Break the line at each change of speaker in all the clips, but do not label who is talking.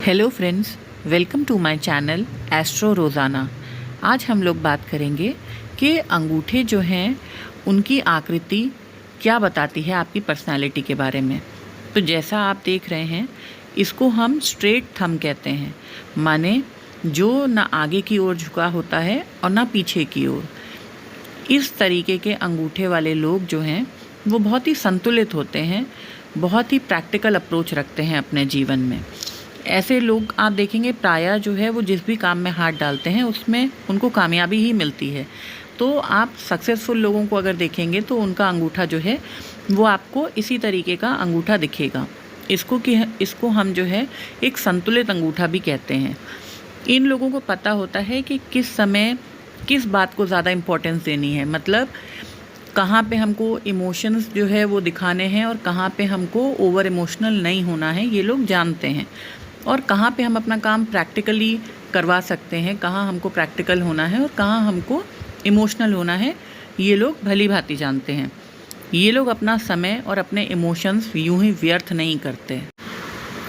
Hello friends, welcome to my channel Astro Rozana. आज हम लोग बात करेंगे कि अंगूठे जो हैं उनकी आकृति क्या बताती है आपकी पर्सनालिटी के बारे में। तो जैसा आप देख रहे हैं, इसको हम स्ट्रेट थंब कहते हैं, माने जो ना आगे की ओर झुका होता है और ना पीछे की ओर। इस तरीके के अंगूठे वाले लोग जो हैं वो बहुत ही संतुलित होते हैं, बहुत ही प्रैक्टिकल अप्रोच रखते हैं अपने जीवन में। ऐसे लोग आप देखेंगे प्रायः जो है वो जिस भी काम में हाथ डालते हैं उसमें उनको कामयाबी ही मिलती है। तो आप सक्सेसफुल लोगों को अगर देखेंगे तो उनका अंगूठा जो है वो आपको इसी तरीके का अंगूठा दिखेगा। इसको हम जो है एक संतुलित अंगूठा भी कहते हैं। इन लोगों को पता होता है कि किस समय किस बात को ज़्यादा इम्पोर्टेंस देनी है, मतलब कहाँ पे हमको इमोशंस जो है वो दिखाने हैं और कहाँ पे हमको ओवर इमोशनल नहीं होना है, ये लोग जानते हैं। और कहाँ पे हम अपना काम प्रैक्टिकली करवा सकते हैं, कहाँ हमको प्रैक्टिकल होना है और कहाँ हमको इमोशनल होना है, ये लोग भली भांति जानते हैं। ये लोग अपना समय और अपने इमोशंस यूं ही व्यर्थ नहीं करते।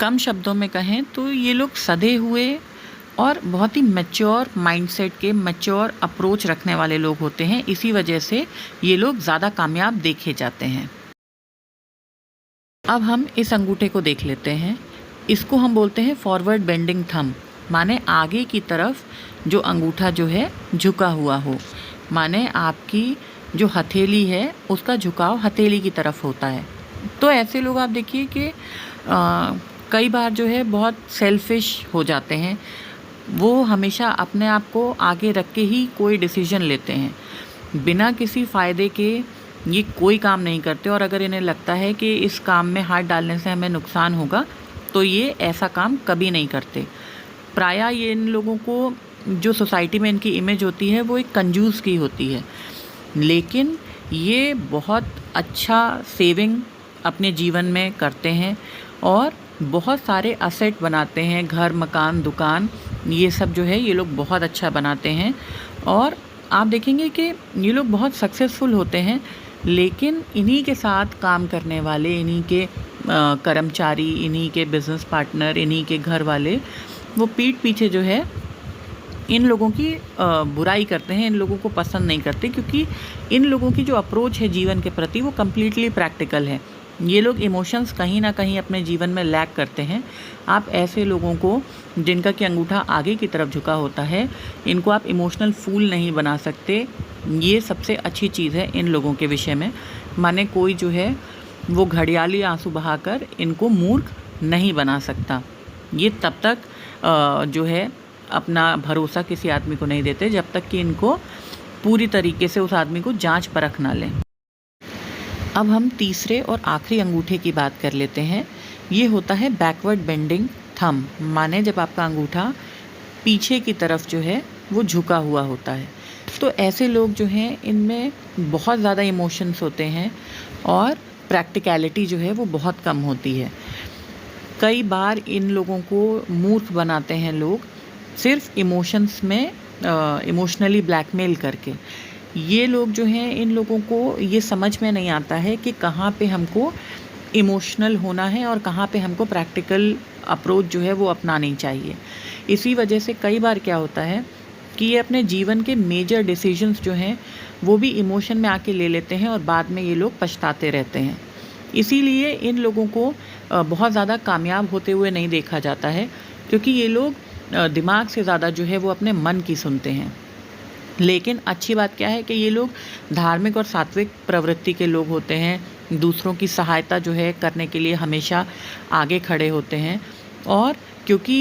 कम शब्दों में कहें तो ये लोग सधे हुए और बहुत ही मैच्योर माइंडसेट के, मैच्योर अप्रोच रखने वाले लोग होते हैं। इसी वजह से ये लोग ज़्यादा कामयाब देखे जाते हैं। अब हम इस अंगूठे को देख लेते हैं। इसको हम बोलते हैं फॉरवर्ड बेंडिंग थंब, माने आगे की तरफ जो अंगूठा जो है झुका हुआ हो, माने आपकी जो हथेली है उसका झुकाव हथेली की तरफ होता है। तो ऐसे लोग आप देखिए कि कई बार जो है बहुत सेल्फिश हो जाते हैं। वो हमेशा अपने आप को आगे रख के ही कोई डिसीजन लेते हैं, बिना किसी फ़ायदे के ये कोई काम नहीं करते। और अगर इन्हें लगता है कि इस काम में हाथ डालने से हमें नुकसान होगा तो ये ऐसा काम कभी नहीं करते। प्रायः ये इन लोगों को जो सोसाइटी में इनकी इमेज होती है वो एक कंजूस की होती है, लेकिन ये बहुत अच्छा सेविंग अपने जीवन में करते हैं और बहुत सारे असेट बनाते हैं, घर मकान दुकान ये सब जो है ये लोग बहुत अच्छा बनाते हैं। और आप देखेंगे कि ये लोग बहुत सक्सेसफुल होते हैं, लेकिन इन्हीं के साथ काम करने वाले, इन्हीं के कर्मचारी, इन्हीं के बिज़नेस पार्टनर, इन्हीं के घर वाले वो पीठ पीछे जो है इन लोगों की बुराई करते हैं, इन लोगों को पसंद नहीं करते, क्योंकि इन लोगों की जो अप्रोच है जीवन के प्रति वो कम्प्लीटली प्रैक्टिकल है। ये लोग इमोशंस कहीं ना कहीं अपने जीवन में लैक करते हैं। आप ऐसे लोगों को जिनका कि अंगूठा आगे की तरफ झुका होता है, इनको आप इमोशनल फूल नहीं बना सकते। ये सबसे अच्छी चीज़ है इन लोगों के विषय में। माने कोई जो है वो घड़ियाली आंसू बहाकर इनको मूर्ख नहीं बना सकता। ये तब तक जो है अपना भरोसा किसी आदमी को नहीं देते जब तक कि इनको पूरी तरीके से उस आदमी को जांच परख ना लें। अब हम तीसरे और आखिरी अंगूठे की बात कर लेते हैं। ये होता है बैकवर्ड बेंडिंग थंब, माने जब आपका अंगूठा पीछे की तरफ जो है वो झुका हुआ होता है। तो ऐसे लोग जो हैं इनमें बहुत ज़्यादा इमोशंस होते हैं और प्रैक्टिकलिटी जो है वो बहुत कम होती है। कई बार इन लोगों को मूर्ख बनाते हैं लोग सिर्फ इमोशंस में इमोशनली ब्लैकमेल करके। ये लोग जो हैं इन लोगों को ये समझ में नहीं आता है कि कहाँ पे हमको इमोशनल होना है और कहाँ पे हमको प्रैक्टिकल अप्रोच जो है वो अपनानी चाहिए। इसी वजह से कई बार क्या होता है कि ये अपने जीवन के मेजर डिसीजंस जो हैं वो भी इमोशन में आके ले लेते हैं और बाद में ये लोग पछताते रहते हैं। इसीलिए इन लोगों को बहुत ज़्यादा कामयाब होते हुए नहीं देखा जाता है, क्योंकि ये लोग दिमाग से ज़्यादा जो है वो अपने मन की सुनते हैं। लेकिन अच्छी बात क्या है कि ये लोग धार्मिक और सात्विक प्रवृत्ति के लोग होते हैं, दूसरों की सहायता जो है करने के लिए हमेशा आगे खड़े होते हैं। और क्योंकि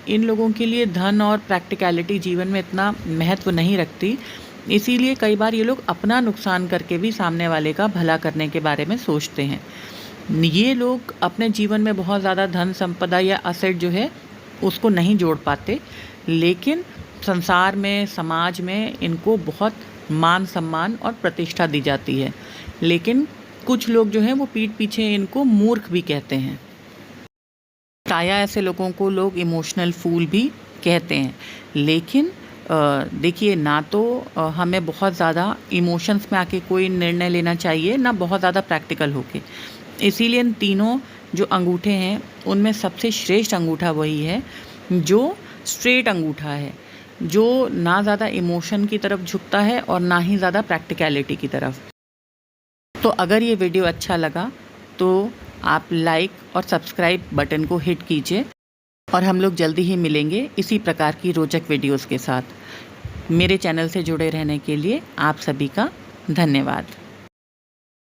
इन लोगों के लिए धन और प्रैक्टिकलिटी जीवन में इतना महत्व नहीं रखती, इसीलिए कई बार ये लोग अपना नुकसान करके भी सामने वाले का भला करने के बारे में सोचते हैं। ये लोग अपने जीवन में बहुत ज़्यादा धन संपदा या असेट जो है उसको नहीं जोड़ पाते, लेकिन संसार में, समाज में इनको बहुत मान सम्मान और प्रतिष्ठा दी जाती है। लेकिन कुछ लोग जो हैं वो पीठ पीछे इनको मूर्ख भी कहते हैं। प्रायः ऐसे लोगों को लोग इमोशनल फूल भी कहते हैं। लेकिन देखिए, ना तो हमें बहुत ज़्यादा इमोशंस में आके कोई निर्णय लेना चाहिए, ना बहुत ज़्यादा प्रैक्टिकल होके। इसीलिए इन तीनों जो अंगूठे हैं उनमें सबसे श्रेष्ठ अंगूठा वही है जो स्ट्रेट अंगूठा है, जो ना ज़्यादा इमोशन की तरफ झुकता है और ना ही ज़्यादा प्रैक्टिकलिटी की तरफ। तो अगर ये वीडियो अच्छा लगा तो आप लाइक और सब्सक्राइब बटन को हिट कीजिए और हम लोग जल्दी ही मिलेंगे इसी प्रकार की रोचक वीडियोस के साथ। मेरे चैनल से जुड़े रहने के लिए आप सभी का धन्यवाद।